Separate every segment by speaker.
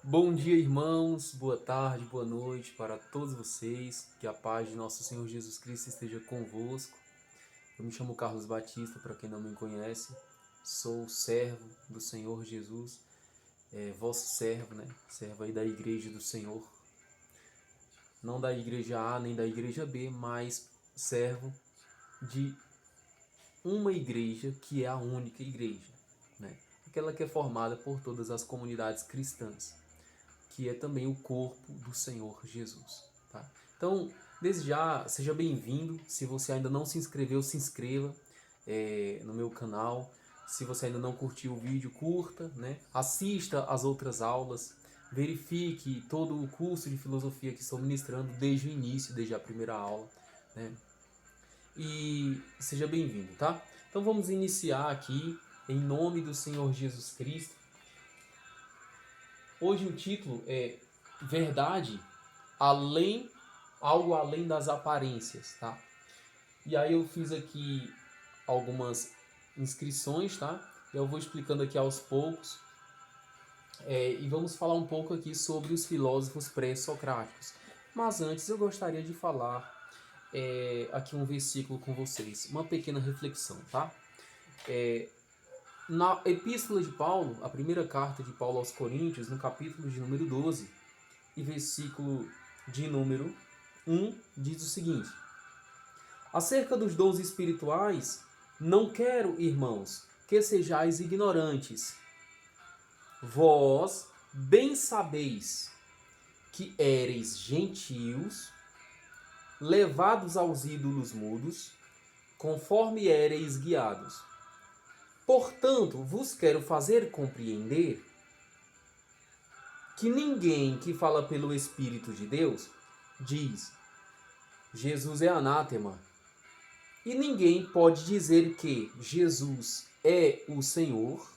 Speaker 1: Bom dia, irmãos, boa tarde, boa noite para todos vocês. Que a paz de nosso Senhor Jesus Cristo esteja convosco. Eu me chamo Carlos Batista, para quem não me conhece. Sou servo do Senhor Jesus, vosso servo, né? Servo aí da Igreja do Senhor. Não da Igreja A nem da Igreja B, mas servo de uma igreja que é a única igreja, né? Aquela que é formada por todas as comunidades cristãs, que é também o corpo do Senhor Jesus. Tá? Então, desde já, seja bem-vindo. Se você ainda não se inscreveu, se inscreva no meu canal. Se você ainda não curtiu o vídeo, curta, né? Assista às outras aulas, verifique todo o curso de filosofia que estou ministrando desde o início, desde a primeira aula, né? E seja bem-vindo, tá? Então vamos iniciar aqui em nome do Senhor Jesus Cristo. Hoje o título é Verdade além, algo além das aparências, tá? E aí eu fiz aqui algumas inscrições, tá? Eu vou explicando aqui aos poucos. E vamos falar um pouco aqui sobre os filósofos pré-socráticos. Mas antes eu gostaria de falar aqui um versículo com vocês, uma pequena reflexão, tá? Na Epístola de Paulo, a primeira carta de Paulo aos Coríntios, no capítulo de número 12 e versículo de número 1, diz o seguinte: acerca dos dons espirituais, não quero, irmãos, que sejais ignorantes. Vós bem sabeis que éreis gentios, levados aos ídolos mudos, conforme éreis guiados. Portanto, vos quero fazer compreender que ninguém que fala pelo Espírito de Deus diz: Jesus é anátema. E ninguém pode dizer que Jesus é o Senhor,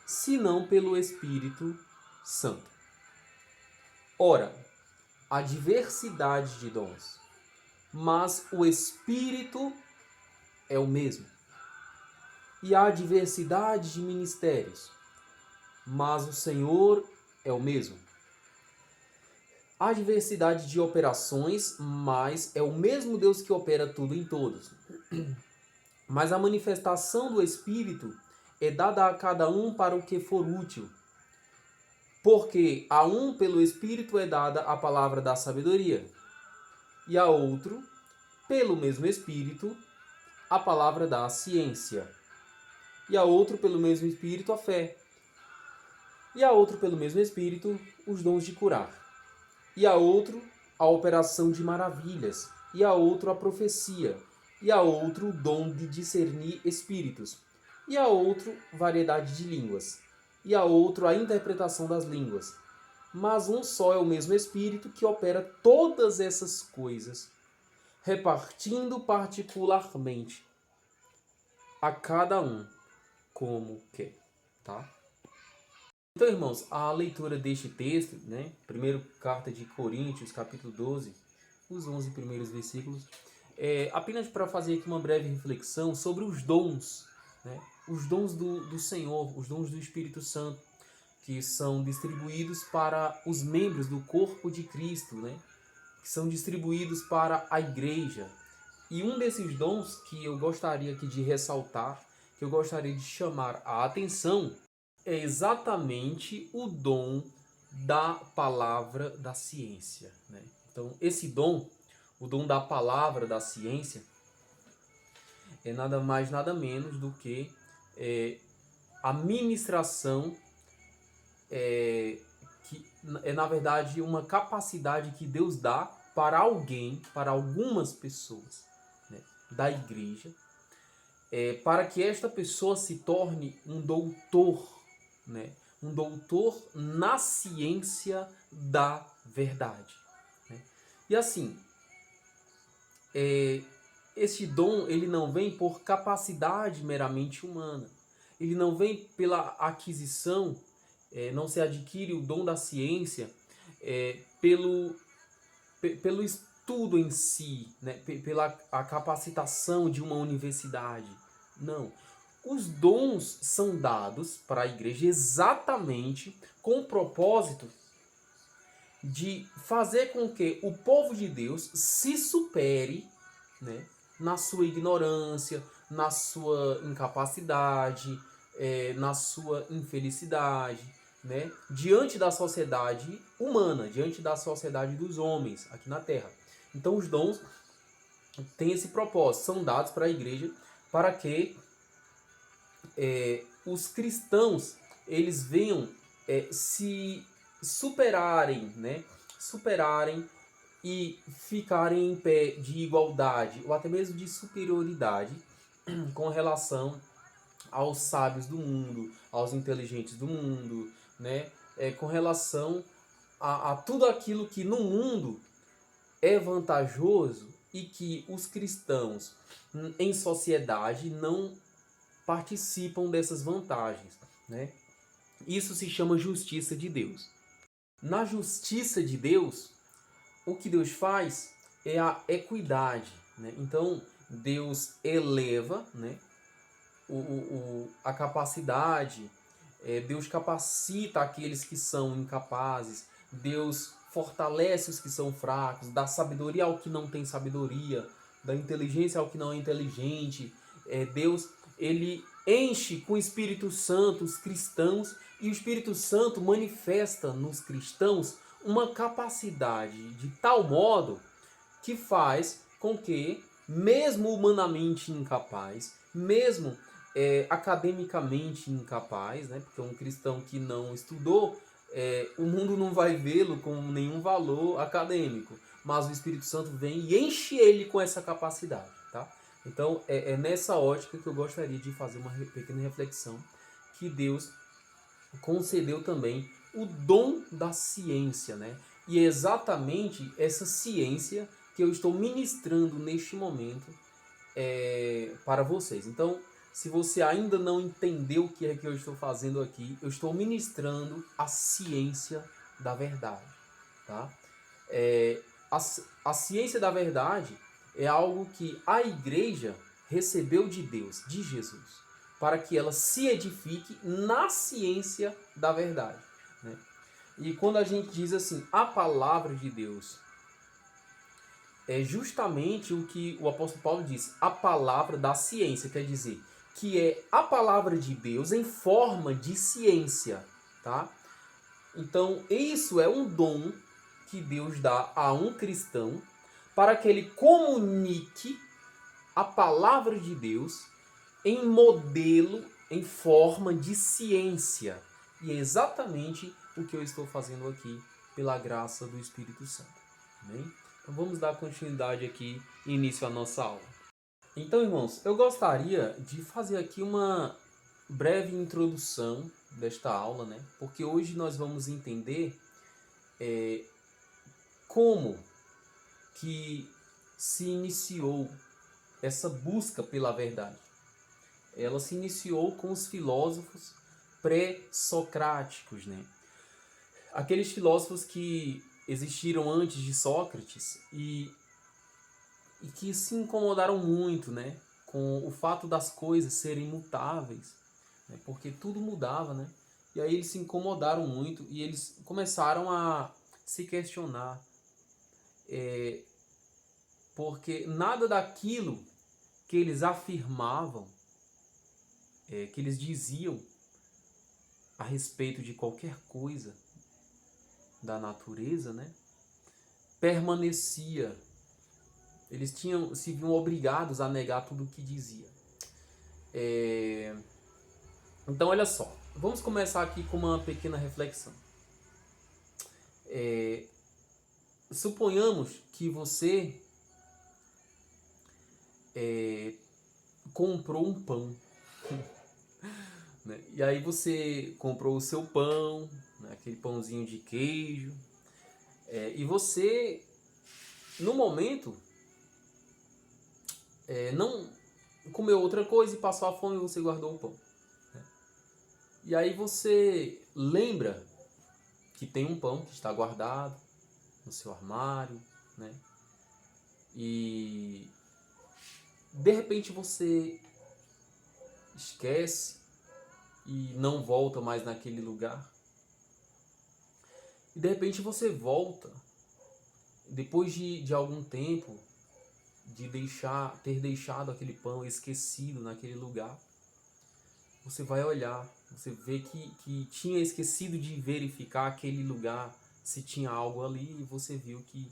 Speaker 1: senão pelo Espírito Santo. Ora, há diversidade de dons, mas o Espírito é o mesmo. E há diversidade de ministérios, mas o Senhor é o mesmo. Há diversidade de operações, mas é o mesmo Deus que opera tudo em todos. Mas a manifestação do Espírito é dada a cada um para o que for útil. Porque a um pelo Espírito é dada a palavra da sabedoria, e a outro, pelo mesmo Espírito, a palavra da ciência, e a outro pelo mesmo Espírito a fé, e a outro pelo mesmo Espírito os dons de curar, e a outro a operação de maravilhas, e a outro a profecia, e a outro o dom de discernir espíritos, e a outro variedade de línguas, e a outro a interpretação das línguas. Mas um só é o mesmo Espírito que opera todas essas coisas, repartindo particularmente a cada um como quer, tá? Então, irmãos, a leitura deste texto, né? Primeiro carta de Coríntios, capítulo 12, os 11 primeiros versículos, apenas para fazer aqui uma breve reflexão sobre os dons, né? Os dons do Senhor, os dons do Espírito Santo, que são distribuídos para os membros do corpo de Cristo, né? Que são distribuídos para a igreja. E um desses dons que eu gostaria aqui de ressaltar, que eu gostaria de chamar a atenção, é exatamente o dom da palavra da ciência, né? Então, esse dom, o dom da palavra da ciência, é nada mais, nada menos do que a ministração, que é, na verdade, uma capacidade que Deus dá para alguém, para algumas pessoas, né, da igreja, para que esta pessoa se torne um doutor, né, um doutor na ciência da verdade, né? E assim, esse dom ele não vem por capacidade meramente humana, ele não vem pela aquisição, não se adquire o dom da ciência pelo estudo em si, né? Pela a capacitação de uma universidade. Não. Os dons são dados para a igreja exatamente com o propósito de fazer com que o povo de Deus se supere, né, na sua ignorância, na sua incapacidade, na sua infelicidade, né, diante da sociedade humana, diante da sociedade dos homens aqui na Terra. Então os dons têm esse propósito, são dados para a igreja para que os cristãos eles venham se superarem, né? Superarem e ficarem em pé de igualdade ou até mesmo de superioridade com relação aos sábios do mundo, aos inteligentes do mundo, né? Com relação a tudo aquilo que no mundo é vantajoso e que os cristãos em sociedade não participam dessas vantagens, né? Isso se chama justiça de Deus. Na justiça de Deus, o que Deus faz é a equidade, né? Então, Deus eleva, né, a capacidade, Deus capacita aqueles que são incapazes, Deus fortalece os que são fracos, dá sabedoria ao que não tem sabedoria, dá inteligência ao que não é inteligente. Deus, ele enche com o Espírito Santo os cristãos e o Espírito Santo manifesta nos cristãos uma capacidade de tal modo que faz com que, mesmo humanamente incapaz, mesmo academicamente incapaz, né? Porque um cristão que não estudou, o mundo não vai vê-lo com nenhum valor acadêmico, mas o Espírito Santo vem e enche ele com essa capacidade, tá? Então é nessa ótica que eu gostaria de fazer uma pequena reflexão, que Deus concedeu também o dom da ciência, né? E é exatamente essa ciência que eu estou ministrando neste momento para vocês. Então, se você ainda não entendeu o que é que eu estou fazendo aqui, eu estou ministrando a ciência da verdade, tá? A ciência da verdade é algo que a igreja recebeu de Deus, de Jesus, para que ela se edifique na ciência da verdade, né? E quando a gente diz assim, a palavra de Deus, é justamente o que o apóstolo Paulo diz, a palavra da ciência, quer dizer, que é a palavra de Deus em forma de ciência, tá? Então, isso é um dom que Deus dá a um cristão para que ele comunique a palavra de Deus em modelo, em forma de ciência. E é exatamente o que eu estou fazendo aqui pela graça do Espírito Santo. Amém? Então vamos dar continuidade aqui, início à nossa aula. Então, irmãos, eu gostaria de fazer aqui uma breve introdução desta aula, né? Porque hoje nós vamos entender como que se iniciou essa busca pela verdade. Ela se iniciou com os filósofos pré-socráticos, né? Aqueles filósofos que existiram antes de Sócrates e que se incomodaram muito, né, com o fato das coisas serem mutáveis, né, porque tudo mudava, né? E aí eles se incomodaram muito e eles começaram a se questionar, porque nada daquilo que eles afirmavam, que eles diziam a respeito de qualquer coisa da natureza, né, permanecia. Eles se viam obrigados a negar tudo o que dizia. Então, olha só. Vamos começar aqui com uma pequena reflexão. Suponhamos que você comprou um pão. Né? E aí você comprou o seu pão, né? Aquele pãozinho de queijo. E você, no momento, não comeu outra coisa e passou a fome e você guardou o pão. Né? E aí você lembra que tem um pão que está guardado no seu armário, né? E de repente você esquece e não volta mais naquele lugar. E de repente você volta, depois de algum tempo, de ter deixado aquele pão esquecido naquele lugar. Você vai olhar, você vê que tinha esquecido de verificar aquele lugar, se tinha algo ali, e você viu que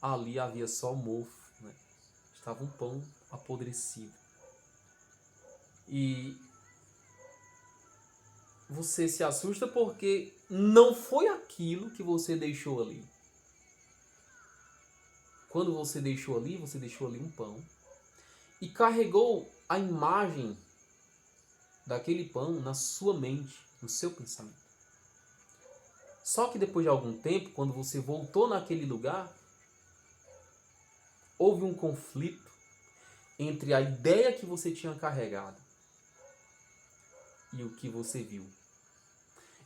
Speaker 1: ali havia só mofo, né? Estava um pão apodrecido. E você se assusta porque não foi aquilo que você deixou ali. Quando você deixou ali um pão e carregou a imagem daquele pão na sua mente, no seu pensamento. Só que depois de algum tempo, quando você voltou naquele lugar, houve um conflito entre a ideia que você tinha carregado e o que você viu.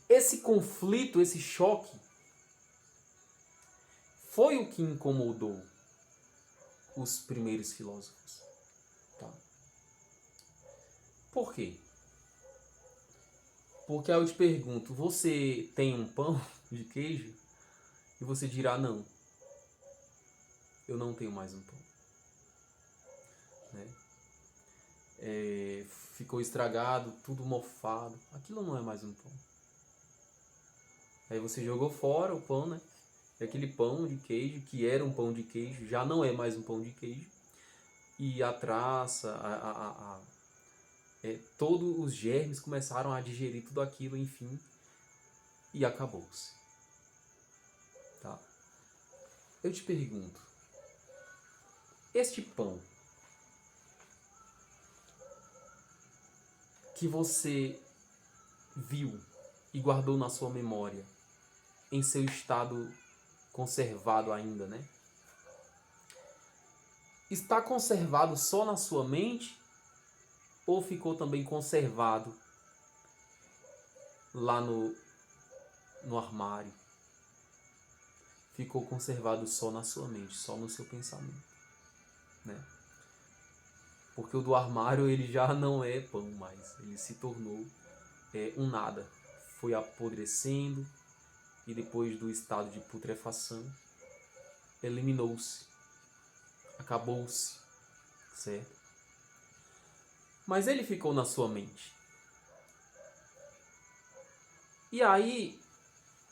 Speaker 1: Esse conflito, esse choque, foi o que incomodou os primeiros filósofos. Tá? Por quê? Porque aí eu te pergunto, você tem um pão de queijo? E você dirá, não, eu não tenho mais um pão. Né? Ficou estragado, tudo mofado. Aquilo não é mais um pão. Aí você jogou fora o pão, né? Aquele pão de queijo, que era um pão de queijo, já não é mais um pão de queijo. E a traça, todos os germes começaram a digerir tudo aquilo, enfim, e acabou-se. Tá? Eu te pergunto, este pão que você viu e guardou na sua memória, em seu estado conservado ainda, né? Está conservado só na sua mente ou ficou também conservado lá no armário? Ficou conservado só na sua mente, só no seu pensamento, né? Porque o do armário ele já não é pão mais, ele se tornou um nada. Foi apodrecendo e depois do estado de putrefação, eliminou-se, acabou-se, certo? Mas ele ficou na sua mente. E aí,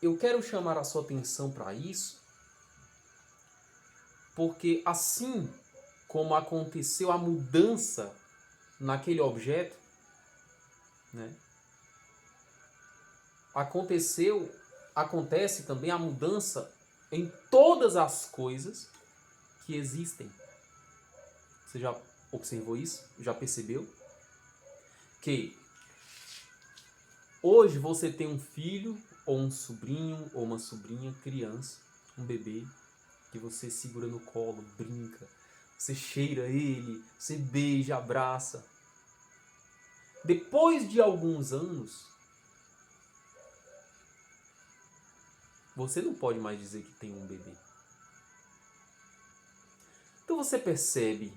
Speaker 1: eu quero chamar a sua atenção para isso, porque assim como aconteceu a mudança naquele objeto, né? Acontece também a mudança em todas as coisas que existem. Você já observou isso? Já percebeu? Que hoje você tem um filho, ou um sobrinho, ou uma sobrinha, criança, um bebê, que você segura no colo, brinca, você cheira ele, você beija, abraça. Depois de alguns anos, você não pode mais dizer que tem um bebê. Então você percebe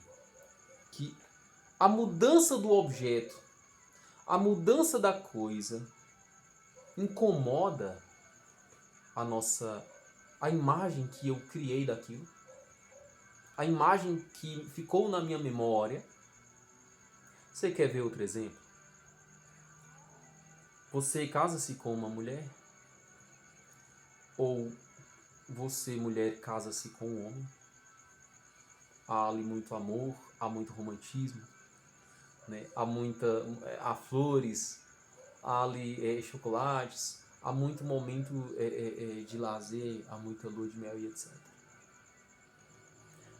Speaker 1: que a mudança do objeto, a mudança da coisa, incomoda a imagem que eu criei daquilo, a imagem que ficou na minha memória. Você quer ver outro exemplo? Você casa-se com uma mulher, ou você, mulher, casa-se com um homem. Há ali muito amor, há muito romantismo, né? Há flores, há ali chocolates, há muito momento de lazer, há muita lua de mel e etc.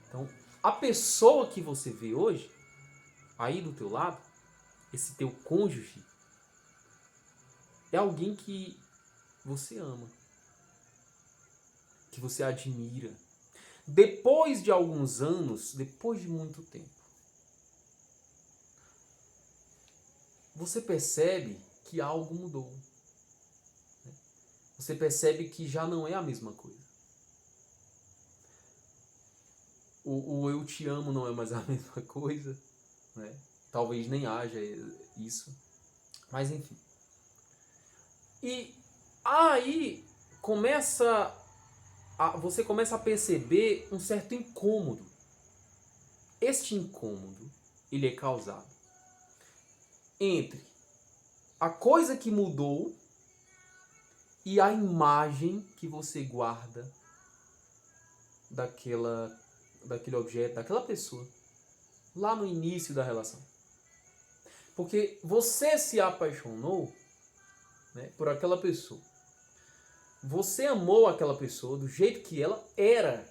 Speaker 1: Então, a pessoa que você vê hoje, aí do teu lado, esse teu cônjuge, é alguém que você ama, que você admira. Depois de alguns anos, depois de muito tempo, você percebe que algo mudou. Você percebe que já não é a mesma coisa. O eu te amo não é mais a mesma coisa, né? talvez nem haja isso. Mas enfim. E aí você começa a perceber um certo incômodo. Este incômodo, ele é causado entre a coisa que mudou e a imagem que você guarda daquele objeto, daquela pessoa, lá no início da relação. Porque você se apaixonou, né, por aquela pessoa. Você amou aquela pessoa do jeito que ela era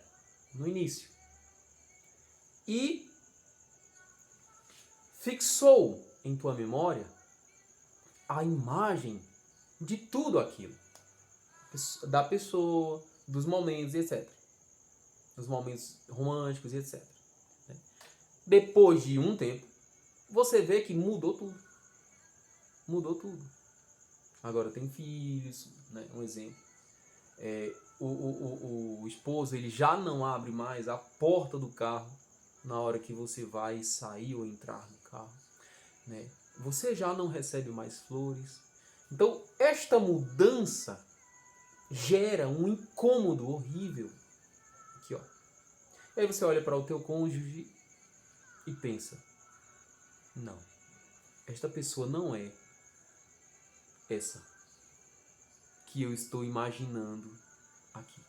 Speaker 1: no início. E fixou em tua memória a imagem de tudo aquilo. Da pessoa, dos momentos, etc. Dos momentos românticos, etc. Depois de um tempo, você vê que mudou tudo. Mudou tudo. Agora tem filhos, né? Um exemplo. O esposo, ele já não abre mais a porta do carro na hora que você vai sair ou entrar no carro, né? Você já não recebe mais flores. Então, esta mudança gera um incômodo horrível. Aqui, ó. E aí você olha para o teu cônjuge e pensa: não, esta pessoa não é essa que eu estou imaginando aqui.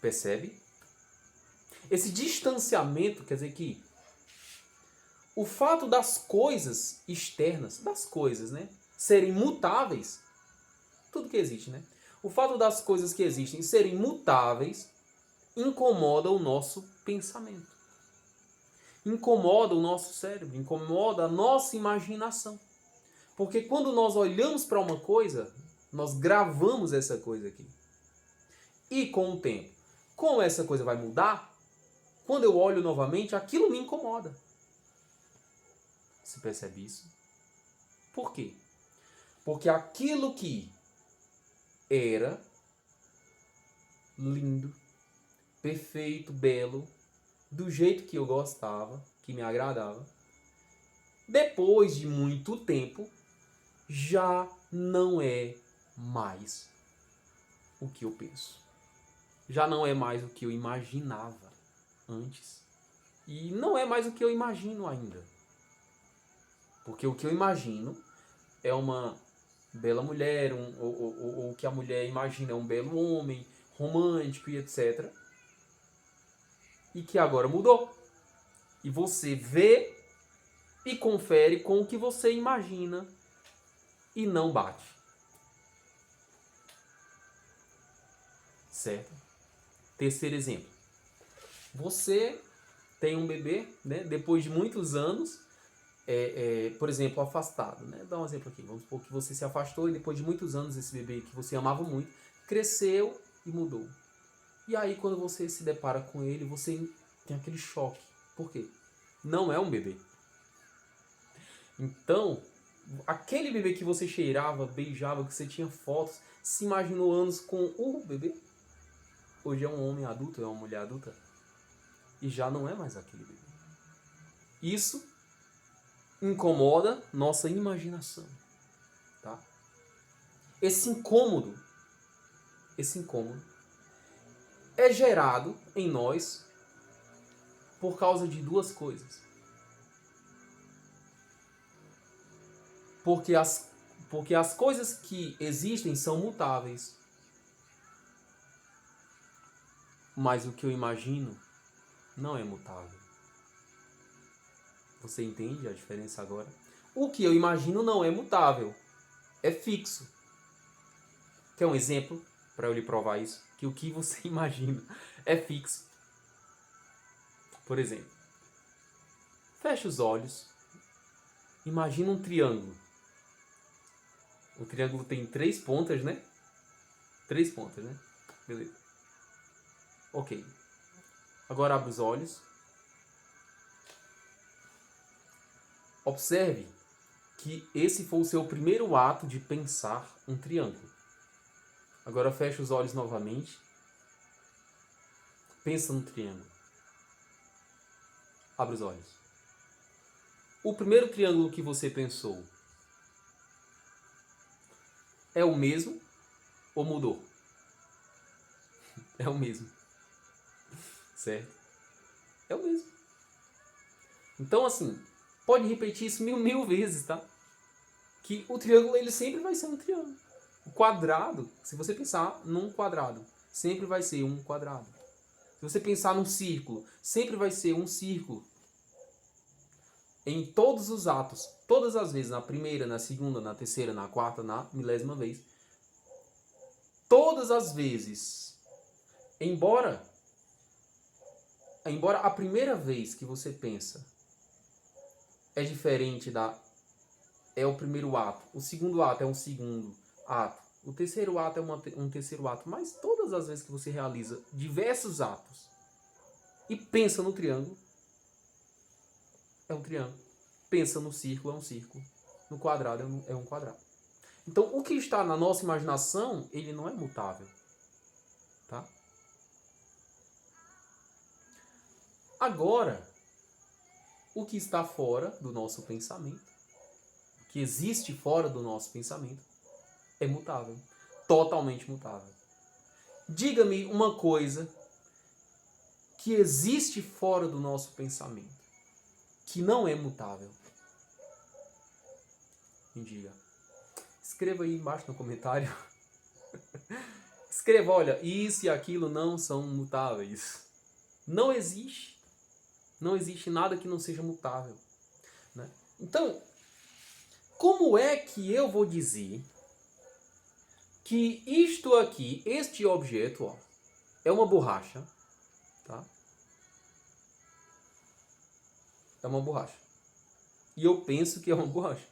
Speaker 1: Percebe? Esse distanciamento quer dizer que o fato das coisas externas, das coisas, né, serem mutáveis, tudo que existe, né? O fato das coisas que existem serem mutáveis incomoda o nosso pensamento. Incomoda o nosso cérebro, incomoda a nossa imaginação. Porque quando nós olhamos para uma coisa, nós gravamos essa coisa aqui. E com o tempo, como essa coisa vai mudar, quando eu olho novamente, aquilo me incomoda. Você percebe isso? Por quê? Porque aquilo que era lindo, perfeito, belo, do jeito que eu gostava, que me agradava, depois de muito tempo, já não é mais o que eu penso. Já não é mais o que eu imaginava antes. E não é mais o que eu imagino ainda. Porque o que eu imagino é uma bela mulher, ou o que a mulher imagina é um belo homem, romântico e etc. E que agora mudou. E você vê e confere com o que você imagina e não bate. Certo? Terceiro exemplo. Você tem um bebê, né? Depois de muitos anos, por exemplo, afastado. Né? Dá um exemplo aqui. Vamos supor que você se afastou e depois de muitos anos esse bebê que você amava muito cresceu e mudou. E aí quando você se depara com ele, você tem aquele choque. Por quê? Não é um bebê. Então, aquele bebê que você cheirava, beijava, que você tinha fotos, se imaginou anos com o bebê, hoje é um homem adulto, é uma mulher adulta, e já não é mais aquele bebê. Isso incomoda nossa imaginação. Tá? Esse incômodo é gerado em nós por causa de duas coisas. Porque as coisas que existem são mutáveis. Mas o que eu imagino não é mutável. Você entende a diferença agora? O que eu imagino não é mutável. É fixo. Quer um exemplo para eu lhe provar isso? Que o que você imagina é fixo. Por exemplo, feche os olhos. Imagina um triângulo. O triângulo tem 3 pontas, né? 3 pontas, né? Beleza. Ok. Agora abre os olhos. Observe que esse foi o seu primeiro ato de pensar um triângulo. Agora feche os olhos novamente. Pensa no triângulo. Abre os olhos. O primeiro triângulo que você pensou é o mesmo ou mudou? É o mesmo. Certo? É o mesmo. Então, assim, pode repetir isso mil vezes, tá? Que o triângulo, ele sempre vai ser um triângulo. O quadrado, se você pensar num quadrado, sempre vai ser um quadrado. Se você pensar num círculo, sempre vai ser um círculo. Em todos os atos, todas as vezes, na primeira, na segunda, na terceira, na quarta, na milésima vez, todas as vezes, embora a primeira vez que você pensa é diferente é o primeiro ato, o segundo ato é um segundo ato, o terceiro ato é um terceiro ato, mas todas as vezes que você realiza diversos atos e pensa no triângulo, é um triângulo. Pensa no círculo, é um círculo. No quadrado, é um quadrado. Então, o que está na nossa imaginação, ele não é mutável. Tá? Agora, o que está fora do nosso pensamento, o que existe fora do nosso pensamento, é mutável. Totalmente mutável. Diga-me uma coisa que existe fora do nosso pensamento, que não é mutável. Me diga. Escreva aí embaixo no comentário. Escreva, olha, isso e aquilo não são mutáveis. Não existe. Não existe nada que não seja mutável. Né? Então, como é que eu vou dizer que isto aqui, este objeto, ó, é uma borracha, tá? É uma borracha. E eu penso que é uma borracha.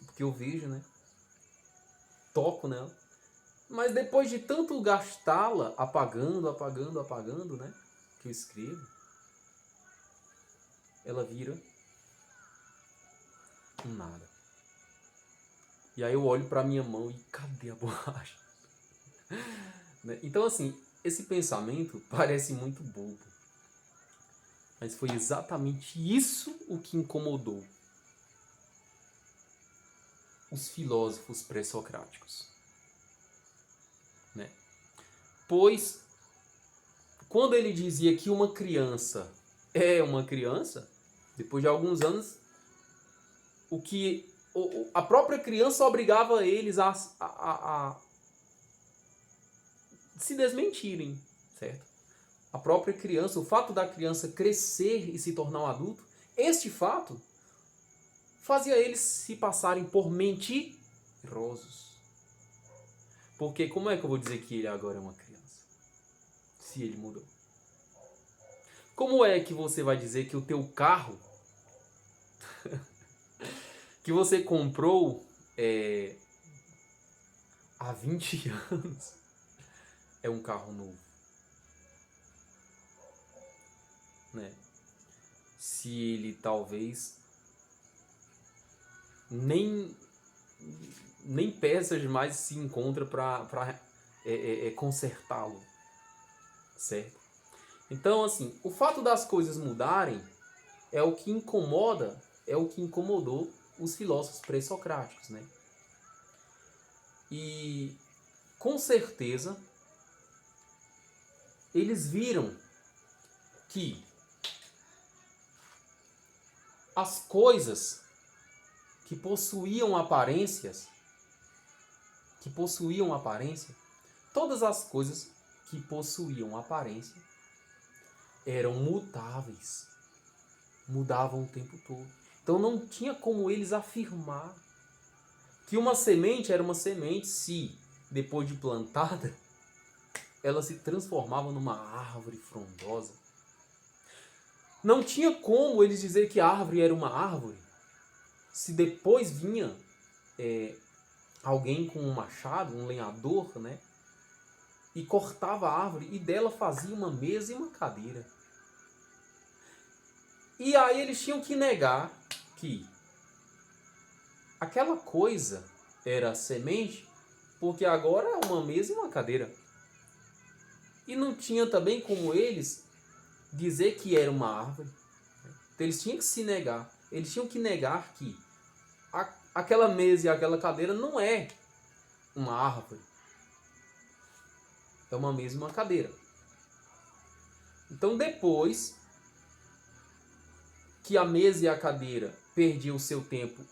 Speaker 1: Porque eu vejo, né? Toco nela. Mas depois de tanto gastá-la, apagando, né? Que eu escrevo, ela vira um nada. E aí eu olho pra minha mão e cadê a borracha? Né? Então, assim, esse pensamento parece muito bobo. Mas foi exatamente isso o que incomodou os filósofos pré-socráticos. Né? Pois, quando ele dizia que uma criança é uma criança, depois de alguns anos, a própria criança obrigava eles a se desmentirem, certo? A própria criança, o fato da criança crescer e se tornar um adulto, este fato fazia eles se passarem por mentirosos. Porque como é que eu vou dizer que ele agora é uma criança? Se ele mudou. Como é que você vai dizer que o teu carro que você comprou há 20 anos é um carro novo? Né? Se ele talvez nem peças mais se encontra para consertá-lo, certo? Então, assim, o fato das coisas mudarem é o que incomoda, é o que incomodou os filósofos pré-socráticos, né? E com certeza eles viram que as coisas que possuíam aparência, todas as coisas que possuíam aparência eram mutáveis, mudavam o tempo todo. Então não tinha como eles afirmar que uma semente era uma semente se, depois de plantada, ela se transformava numa árvore frondosa. Não tinha como eles dizer que a árvore era uma árvore se depois vinha alguém com um machado, um lenhador, né? E cortava a árvore e dela fazia uma mesa e uma cadeira. E aí eles tinham que negar que aquela coisa era semente, porque agora é uma mesa e uma cadeira. E não tinha também como eles dizer que era uma árvore, Então eles tinham que se negar. Eles tinham que negar que aquela mesa e aquela cadeira não é uma árvore. É uma mesa e uma cadeira. Então depois que a mesa e a cadeira perdiam o seu tempo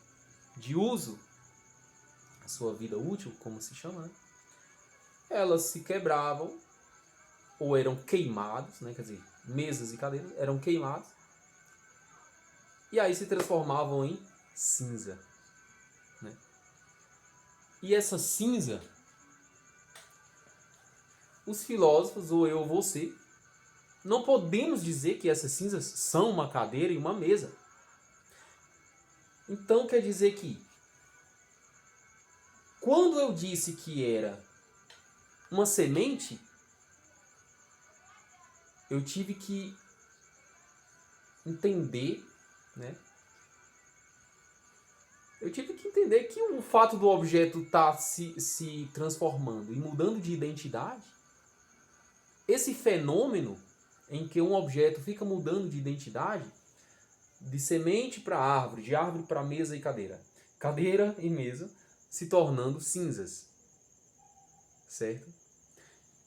Speaker 1: de uso, a sua vida útil, como se chama, né? Elas se quebravam ou eram queimados, né? Quer dizer, mesas e cadeiras eram queimados e aí se transformavam em cinza, né? E essa cinza, os filósofos, ou eu ou você, não podemos dizer que essas cinzas são uma cadeira e uma mesa. Então quer dizer que quando eu disse que era uma semente, eu tive que entender, né? Eu tive que entender que o fato do objeto estar se transformando e mudando de identidade, esse fenômeno em que um objeto fica mudando de identidade, de semente para árvore, de árvore para mesa e cadeira, cadeira e mesa, se tornando cinzas, certo?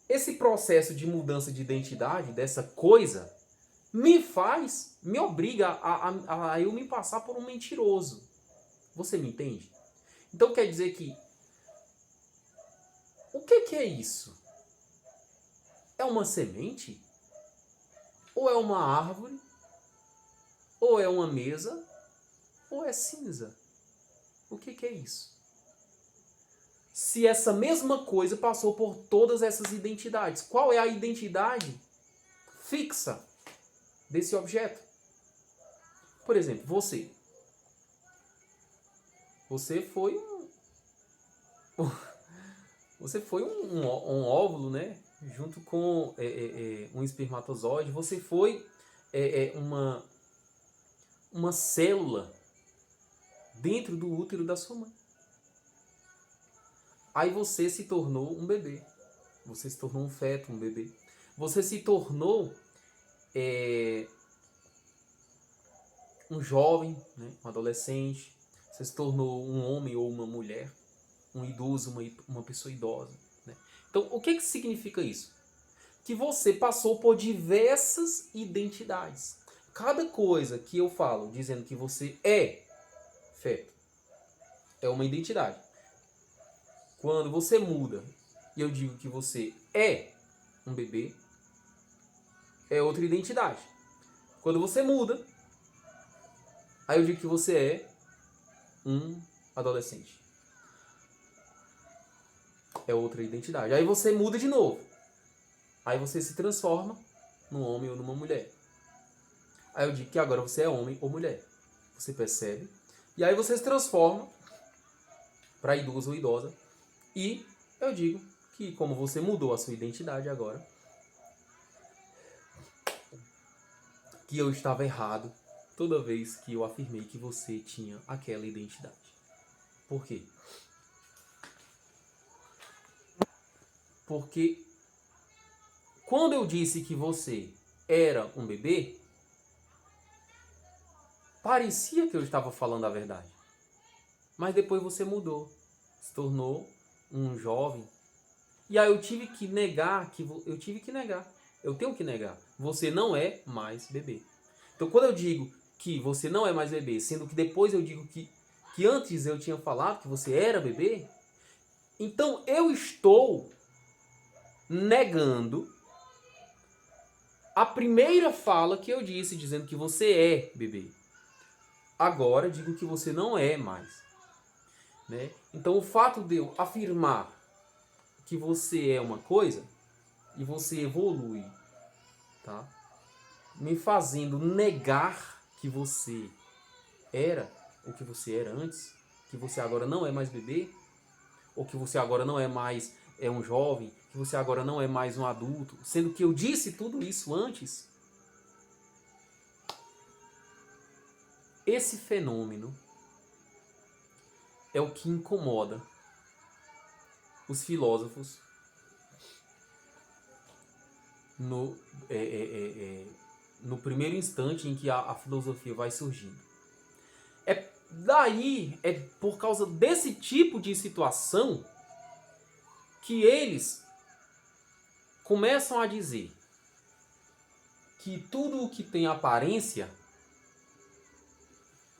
Speaker 1: Esse processo de mudança de identidade dessa coisa me obriga a eu me passar por um mentiroso. Você me entende? Então quer dizer que o que é isso? É uma semente? Ou é uma árvore? Ou é uma mesa? Ou é cinza? O que é isso? Se essa mesma coisa passou por todas essas identidades, qual é a identidade fixa desse objeto? Por exemplo, você. Você foi um óvulo, né? Junto com um espermatozoide. Você foi uma célula dentro do útero da sua mãe. Aí você se tornou um bebê. Você se tornou um feto, um bebê. Você se tornou um jovem, né? Um adolescente. Você se tornou um homem ou uma mulher. Um idoso, uma pessoa idosa. Né? Então, o que significa isso? Que você passou por diversas identidades. Cada coisa que eu falo dizendo que você é feto é uma identidade. Quando você muda e eu digo que você é um bebê, é outra identidade. Quando você muda, aí eu digo que você é um adolescente. É outra identidade. Aí você muda de novo. Aí você se transforma num homem ou numa mulher. Aí eu digo que agora você é homem ou mulher. Você percebe? E aí você se transforma para idoso ou idosa. E eu digo que como você mudou a sua identidade agora, que eu estava errado toda vez que eu afirmei que você tinha aquela identidade. Por quê? Porque quando eu disse que você era um bebê, parecia que eu estava falando a verdade. Mas depois você mudou, se tornou um jovem. E aí eu tive que negar, eu tenho que negar. Você não é mais bebê. Então quando eu digo que você não é mais bebê, sendo que depois eu digo que antes eu tinha falado que você era bebê, então eu estou negando a primeira fala que eu disse, dizendo que você é bebê. Agora digo que você não é mais. Né? Então o fato de eu afirmar que você é uma coisa e você evolui, tá? Me fazendo negar que você era o que você era antes, que você agora não é mais bebê, ou que você agora não é mais um jovem, que você agora não é mais um adulto, sendo que eu disse tudo isso antes. Esse fenômeno é o que incomoda os filósofos no primeiro instante em que a filosofia vai surgindo. É por causa desse tipo de situação que eles começam a dizer que tudo o que tem aparência,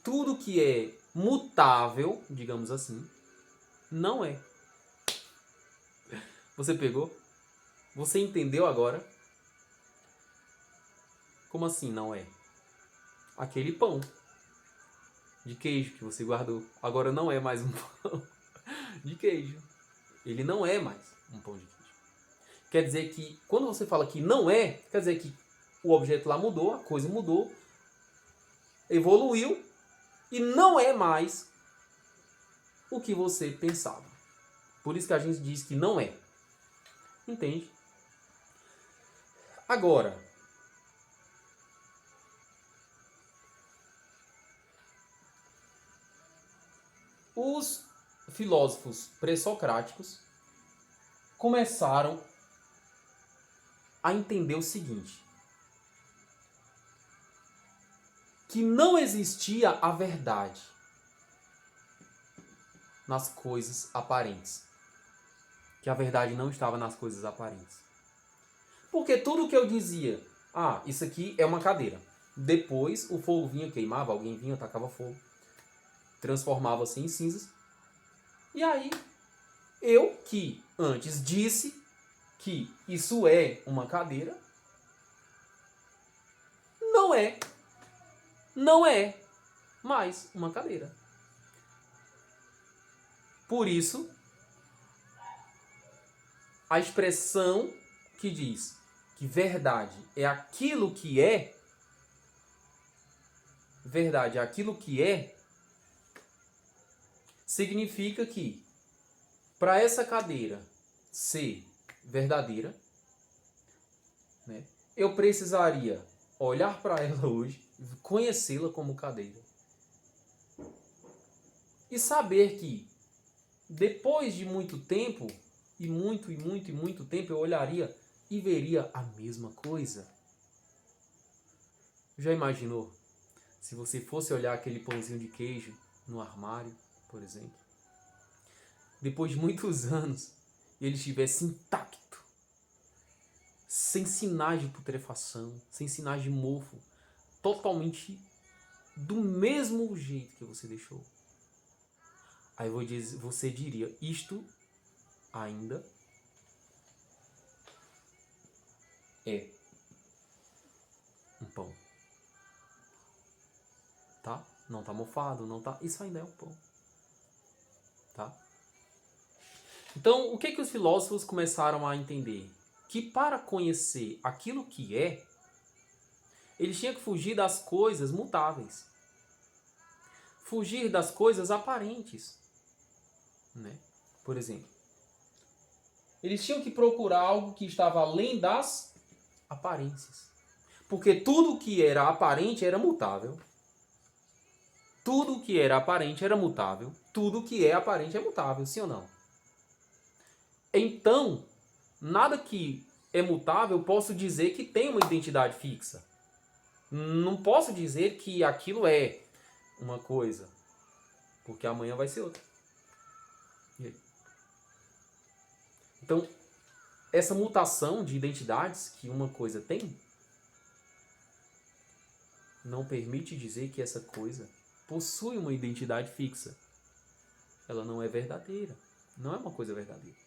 Speaker 1: tudo que é mutável, digamos assim, não é. Você pegou? Você entendeu agora? Como assim não é? Aquele pão de queijo que você guardou agora não é mais um pão de queijo. Ele não é mais um pão de queijo. Quer dizer que, quando você fala que não é, quer dizer que o objeto lá mudou, a coisa mudou, evoluiu e não é mais o que você pensava. Por isso que a gente diz que não é. Entende? Agora, os filósofos pré-socráticos começaram a entender o seguinte: que não existia a verdade nas coisas aparentes. Que a verdade não estava nas coisas aparentes. Porque tudo que eu dizia, isso aqui é uma cadeira. Depois o fogo vinha, queimava, alguém vinha, tacava fogo, transformava-se em cinzas. E aí, eu que antes disse que isso é uma cadeira, não é mais uma cadeira. Por isso, a expressão que diz que verdade é aquilo que é, verdade é aquilo que é, significa que para essa cadeira ser verdadeira, né, eu precisaria olhar para ela hoje, conhecê-la como cadeira e saber que depois de muito tempo, e muito tempo, eu olharia e veria a mesma coisa. Já imaginou? Se você fosse olhar aquele pãozinho de queijo no armário, por exemplo, depois de muitos anos, e ele estivesse intacto, sem sinais de putrefação, sem sinais de mofo, totalmente do mesmo jeito que você deixou. Aí você diria, isto ainda é um pão. Tá? Não tá mofado, não tá... Isso ainda é um pão. Tá? Então, o que os filósofos começaram a entender? Que para conhecer aquilo que é, eles tinham que fugir das coisas mutáveis. Fugir das coisas aparentes. Né? Por exemplo, eles tinham que procurar algo que estava além das aparências. Porque tudo que era aparente era mutável. Tudo que era aparente era mutável. Tudo que é aparente é mutável, sim ou não? Então, nada que é mutável eu posso dizer que tem uma identidade fixa. Não posso dizer que aquilo é uma coisa, porque amanhã vai ser outra. Então, essa mutação de identidades que uma coisa tem não permite dizer que essa coisa possui uma identidade fixa. Ela não é verdadeira. Não é uma coisa verdadeira.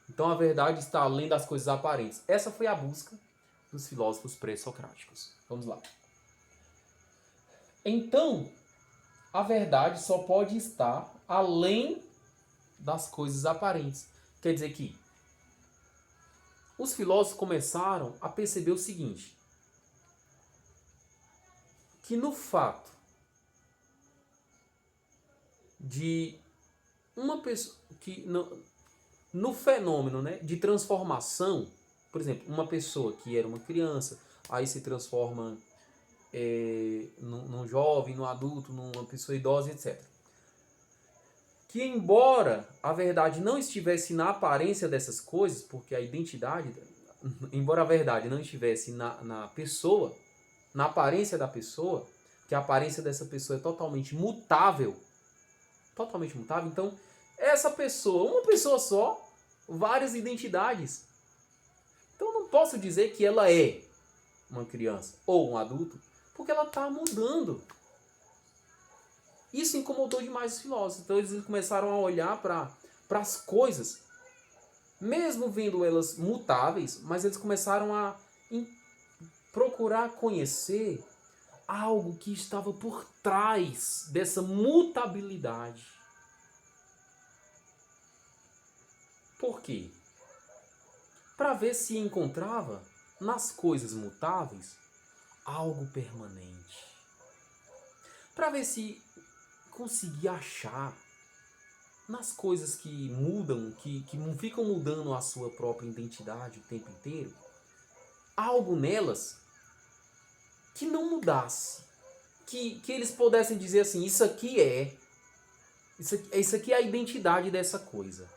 Speaker 1: Então a verdade está além das coisas aparentes. Essa foi a busca dos filósofos pré-socráticos. Vamos lá. Então, a verdade só pode estar além das coisas aparentes. Quer dizer que os filósofos começaram a perceber o seguinte: que no fato de uma pessoa que no fenômeno, né, de transformação, por exemplo, uma pessoa que era uma criança, aí se transforma num jovem, num adulto, numa pessoa idosa, etc. Que embora a verdade não estivesse na aparência dessas coisas, porque a identidade, embora a verdade não estivesse na pessoa, na aparência da pessoa, que a aparência dessa pessoa é totalmente mutável, então essa pessoa, uma pessoa só, várias identidades. Então eu não posso dizer que ela é uma criança ou um adulto, porque ela está mudando. Isso incomodou demais os filósofos. Então eles começaram a olhar para as coisas, mesmo vendo elas mutáveis, mas eles começaram a procurar conhecer algo que estava por trás dessa mutabilidade. Por quê? Para ver se encontrava nas coisas mutáveis algo permanente. Para ver se conseguia achar nas coisas que mudam, que não ficam mudando a sua própria identidade o tempo inteiro, algo nelas que não mudasse. Que eles pudessem dizer assim, isso aqui é a identidade dessa coisa.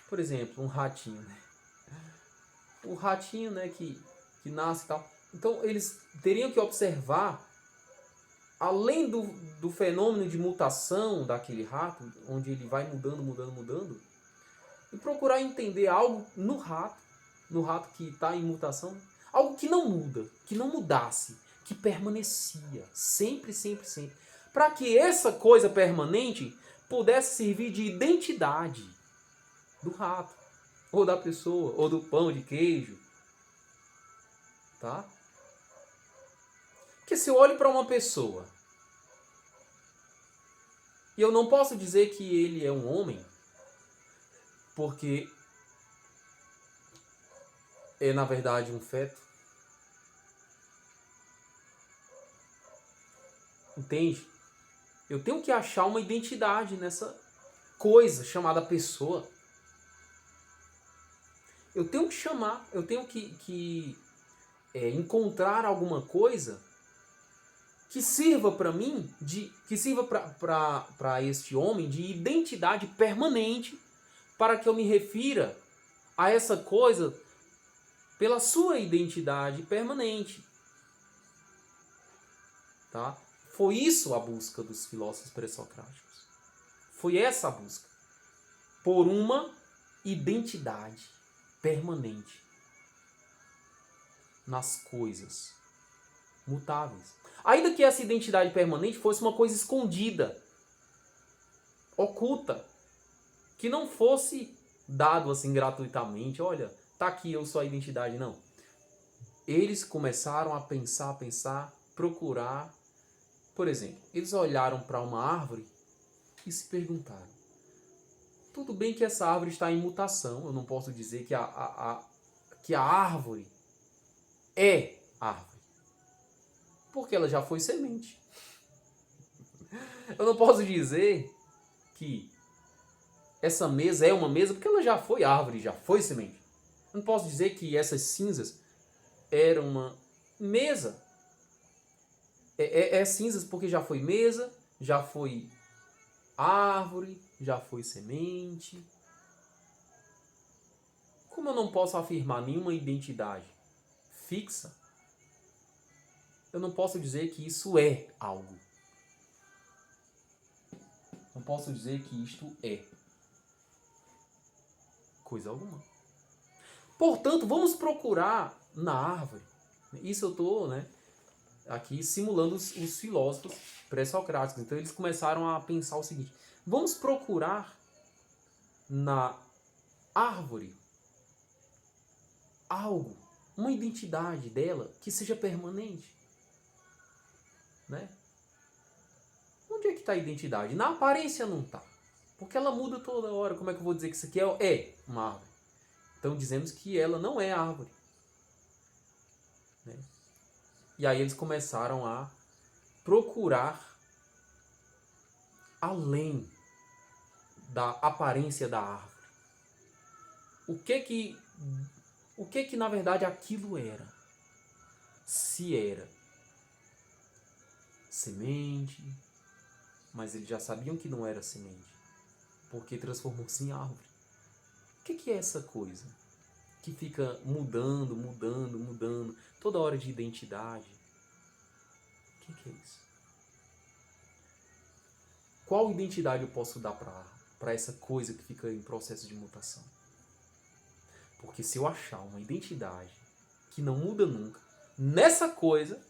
Speaker 1: Por exemplo, um ratinho. O ratinho, né, que nasce e tal. Então eles teriam que observar, além do fenômeno de mutação daquele rato, onde ele vai mudando, e procurar entender algo no rato que está em mutação, algo que não muda, que não mudasse, que permanecia, sempre, para que essa coisa permanente pudesse servir de identidade do rato, ou da pessoa, ou do pão de queijo, tá? Porque se eu olho para uma pessoa e eu não posso dizer que ele é um homem, porque é na verdade um feto, entende? Eu tenho que achar uma identidade nessa coisa chamada pessoa. Eu tenho que encontrar alguma coisa que sirva para mim, que sirva para este homem de identidade permanente, para que eu me refira a essa coisa pela sua identidade permanente. Tá? Foi isso a busca dos filósofos pré-socráticos. Foi essa a busca. Por uma identidade permanente nas coisas mutáveis. Ainda que essa identidade permanente fosse uma coisa escondida, oculta, que não fosse dado assim gratuitamente, olha, tá aqui, eu sou a identidade, não. Eles começaram a pensar, procurar. Por exemplo, eles olharam para uma árvore e se perguntaram, tudo bem que essa árvore está em mutação, eu não posso dizer que a árvore é árvore, porque ela já foi semente. Eu não posso dizer que essa mesa é uma mesa porque ela já foi árvore, já foi semente. Eu não posso dizer que essas cinzas eram uma mesa. É cinzas porque já foi mesa, já foi árvore, já foi semente. Como eu não posso afirmar nenhuma identidade fixa, eu não posso dizer que isso é algo. Não posso dizer que isto é coisa alguma. Portanto, vamos procurar na árvore. Isso eu estou, aqui simulando os filósofos pré-socráticos. Então eles começaram a pensar o seguinte: vamos procurar na árvore algo, uma identidade dela que seja permanente. Né? Onde é que está a identidade? Na aparência não está. Porque ela muda toda hora. Como é que eu vou dizer que isso aqui é uma árvore? Então dizemos que ela não é árvore. Né? E aí eles começaram a procurar além da aparência da árvore. O que na verdade aquilo era? Se era semente, mas eles já sabiam que não era semente, porque transformou-se em árvore. O que é essa coisa que fica mudando, toda hora de identidade. O que é isso? Qual identidade eu posso dar para essa coisa que fica em processo de mutação? Porque se eu achar uma identidade que não muda nunca, nessa coisa,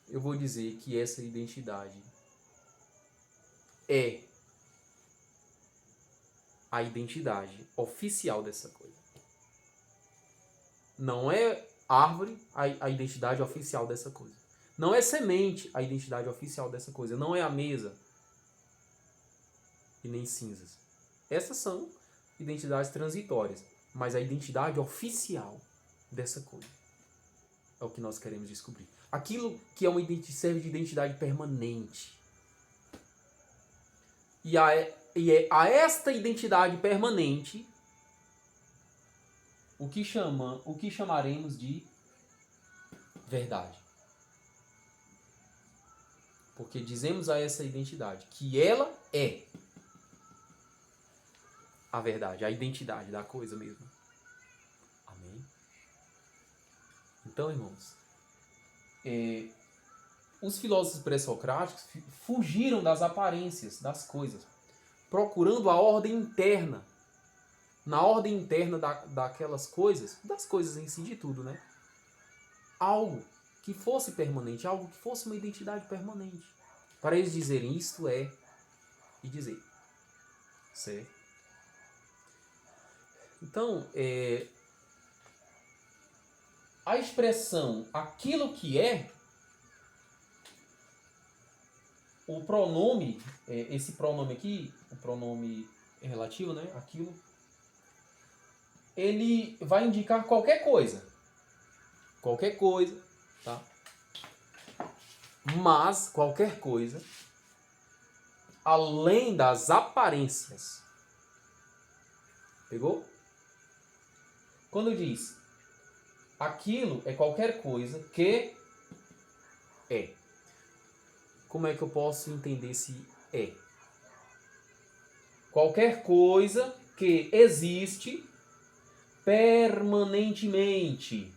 Speaker 1: eu vou dizer que essa identidade é a identidade oficial dessa coisa. Não é árvore a identidade oficial dessa coisa. Não é semente a identidade oficial dessa coisa. Não é a mesa e nem cinzas. Essas são identidades transitórias. Mas a identidade oficial dessa coisa é o que nós queremos descobrir. Aquilo que é serve de identidade permanente. E é a esta identidade permanente o que chamaremos de verdade. Porque dizemos a essa identidade que ela é a verdade, a identidade da coisa mesmo. Amém? Então, irmãos, os filósofos pré-socráticos fugiram das aparências das coisas, procurando a ordem interna. Na ordem interna daquelas coisas, das coisas em si, de tudo, né? Algo que fosse permanente, algo que fosse uma identidade permanente. Para eles dizerem isto é, e dizer. Certo? Então, a expressão aquilo que é, o pronome, esse pronome aqui, o pronome relativo, né? Aquilo, ele vai indicar qualquer coisa. Qualquer coisa, tá? Mas qualquer coisa além das aparências. Pegou? Quando diz aquilo é qualquer coisa que é. Como é que eu posso entender esse é? Qualquer coisa que existe permanentemente.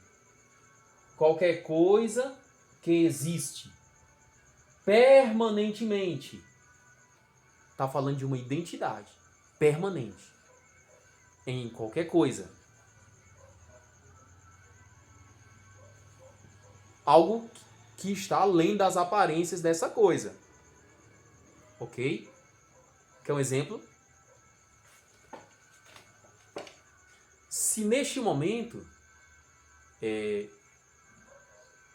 Speaker 1: Qualquer coisa que existe permanentemente. Está falando de uma identidade permanente em qualquer coisa. Algo que está além das aparências dessa coisa. Ok? Quer um exemplo? Se neste momento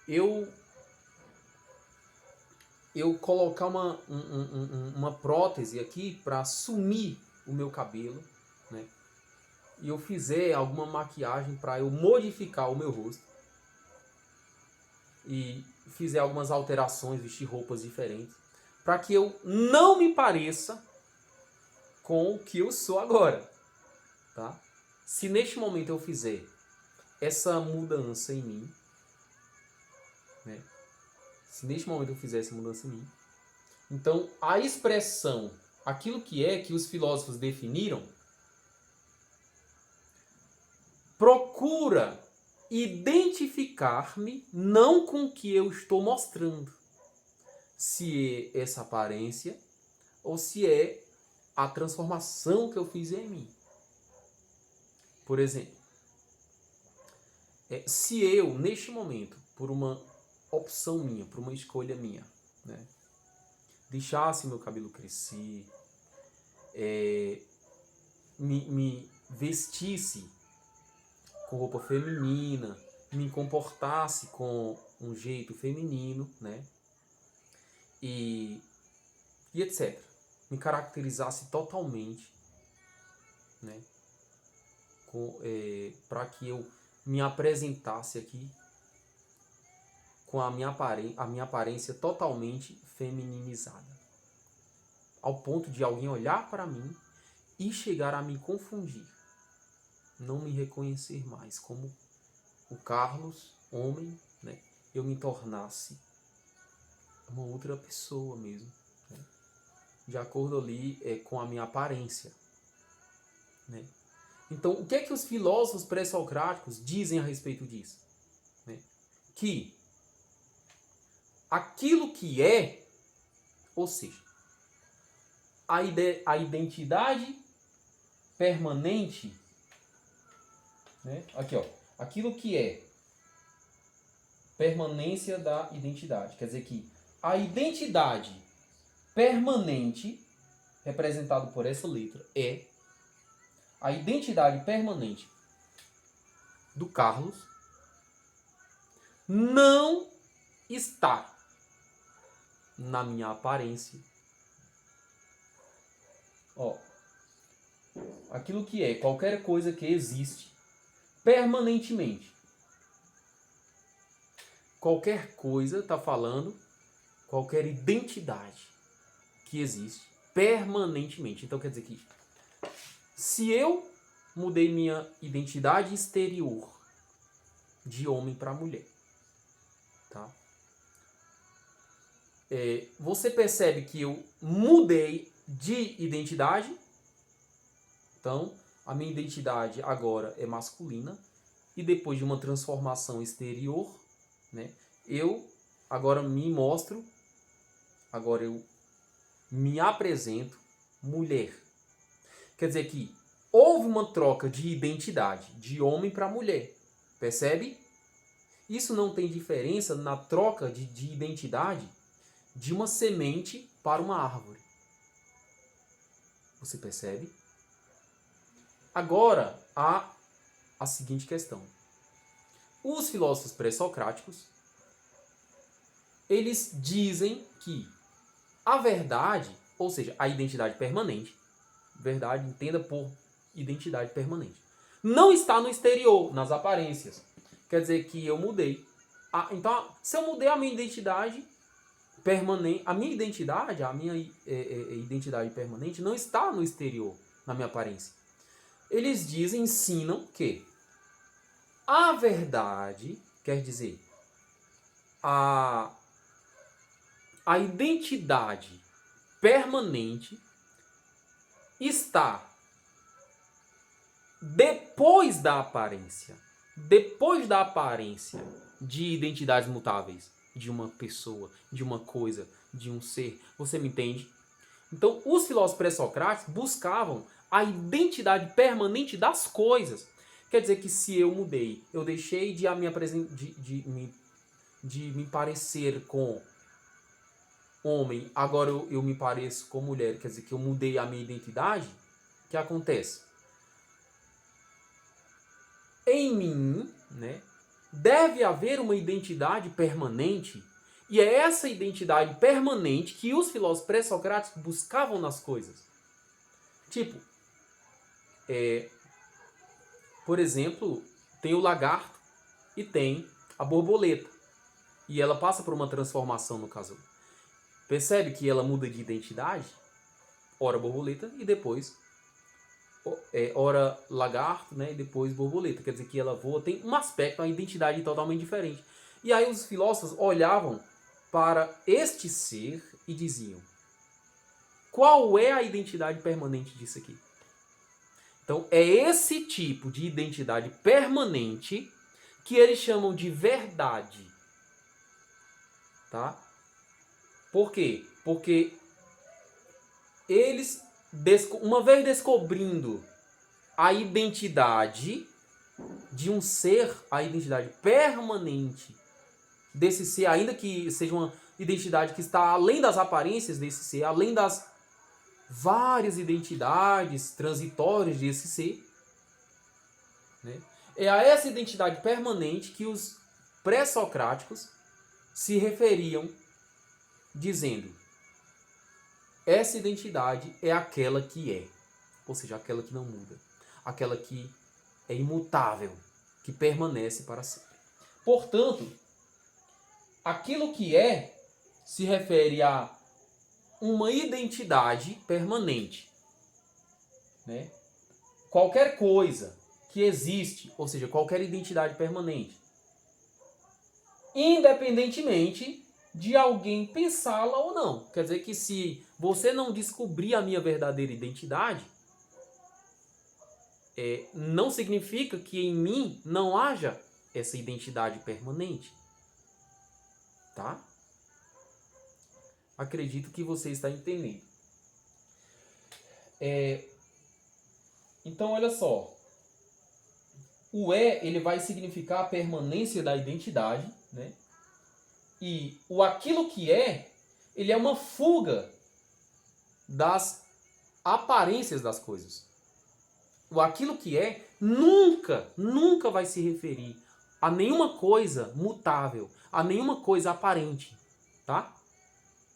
Speaker 1: eu colocar uma prótese aqui para assumir o meu cabelo, né? E eu fizer alguma maquiagem para eu modificar o meu rosto e fizer algumas alterações, vestir roupas diferentes, para que eu não me pareça com o que eu sou agora, tá? Se neste momento eu fizer essa mudança em mim, né? Se neste momento eu fizer essa mudança em mim, então a expressão, aquilo que os filósofos definiram, procura identificar-me não com o que eu estou mostrando, se é essa aparência ou se é a transformação que eu fiz em mim. Por exemplo, se eu, neste momento, por uma opção minha, por uma escolha minha, né, deixasse meu cabelo crescer, me vestisse com roupa feminina, me comportasse com um jeito feminino, né, e etc. Me caracterizasse totalmente, né, para que eu me apresentasse aqui com a minha aparência totalmente femininizada. Ao ponto de alguém olhar para mim e chegar a me confundir. Não me reconhecer mais como o Carlos, homem, né? Eu me tornasse uma outra pessoa mesmo, né? De acordo ali com a minha aparência, né? Então, o que é que os filósofos pré-socráticos dizem a respeito disso? Né? Que aquilo que é, ou seja, a identidade permanente, né? Aqui, ó, aquilo que é permanência da identidade, quer dizer que a identidade permanente, representado por essa letra, é a identidade permanente do Carlos não está na minha aparência. Ó, aquilo que é qualquer coisa que existe permanentemente. Qualquer coisa está falando, qualquer identidade que existe permanentemente. Então quer dizer que se eu mudei minha identidade exterior de homem para mulher, tá? Você percebe que eu mudei de identidade. Então, a minha identidade agora é masculina. E depois de uma transformação exterior, né, eu agora me mostro, agora eu me apresento mulher. Quer dizer que houve uma troca de identidade de homem para mulher. Percebe? Isso não tem diferença na troca de identidade de uma semente para uma árvore. Você percebe? Agora, há a seguinte questão. Os filósofos pré-socráticos, eles dizem que a verdade, ou seja, a identidade permanente, verdade, entenda por identidade permanente, não está no exterior, nas aparências. Quer dizer que eu mudei. Então, se eu mudei a minha identidade permanente, a minha identidade permanente não está no exterior, na minha aparência. Eles dizem, ensinam que a verdade, quer dizer, a identidade permanente está depois da aparência. Depois da aparência de identidades mutáveis. De uma pessoa, de uma coisa, de um ser. Você me entende? Então, os filósofos pré-socráticos buscavam a identidade permanente das coisas. Quer dizer que se eu mudei, eu deixei de me parecer com homem, agora eu me pareço com mulher, quer dizer que eu mudei a minha identidade, o que acontece? Em mim, né, deve haver uma identidade permanente, e é essa identidade permanente que os filósofos pré-socráticos buscavam nas coisas. Tipo, por exemplo, tem o lagarto e tem a borboleta. E ela passa por uma transformação no casulo. Percebe que ela muda de identidade? Ora borboleta e depois ora lagarto, né? E depois borboleta. Quer dizer que ela voa, tem um aspecto, uma identidade totalmente diferente. E aí os filósofos olhavam para este ser e diziam: qual é a identidade permanente disso aqui? Então é esse tipo de identidade permanente que eles chamam de verdade. Tá? Por quê? Porque eles, uma vez descobrindo a identidade de um ser, a identidade permanente desse ser, ainda que seja uma identidade que está além das aparências desse ser, além das várias identidades transitórias desse ser, né? É a essa identidade permanente que os pré-socráticos se referiam dizendo: essa identidade é aquela que é, ou seja, aquela que não muda, aquela que é imutável, que permanece para sempre. Portanto, aquilo que é se refere a uma identidade permanente, né? Qualquer coisa que existe, ou seja, qualquer identidade permanente, independentemente de alguém pensá-la ou não. Quer dizer que se você não descobrir a minha verdadeira identidade, não significa que em mim não haja essa identidade permanente. Tá? Acredito que você está entendendo. Então, olha só. O ele vai significar a permanência da identidade, né? E o aquilo que ele é uma fuga das aparências das coisas. O aquilo que nunca vai se referir a nenhuma coisa mutável, a nenhuma coisa aparente, tá?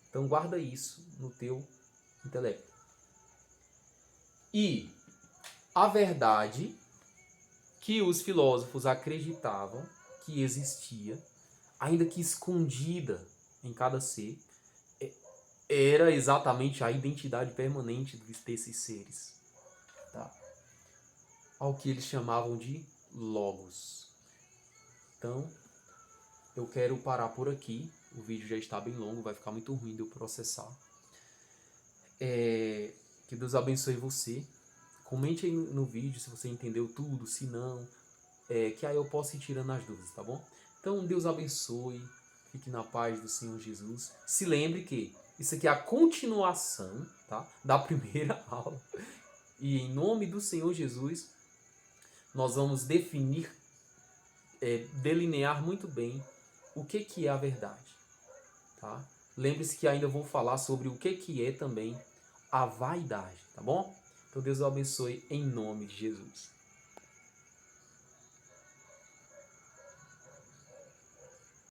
Speaker 1: Então guarda isso no teu intelecto. E a verdade que os filósofos acreditavam que existia, ainda que escondida em cada ser, era exatamente a identidade permanente desses seres. Tá? Ao que eles chamavam de logos. Então, eu quero parar por aqui. O vídeo já está bem longo, vai ficar muito ruim de eu processar. Que Deus abençoe você. Comente aí no vídeo se você entendeu tudo, se não, que aí eu posso ir tirando as dúvidas, tá bom? Então, Deus abençoe. Fique na paz do Senhor Jesus. Se lembre que isso aqui é a continuação, tá, da primeira aula. E em nome do Senhor Jesus, nós vamos definir, delinear muito bem o que é a verdade. Tá? Lembre-se que ainda vou falar sobre o que é também a vaidade, tá bom? Então Deus o abençoe em nome de Jesus.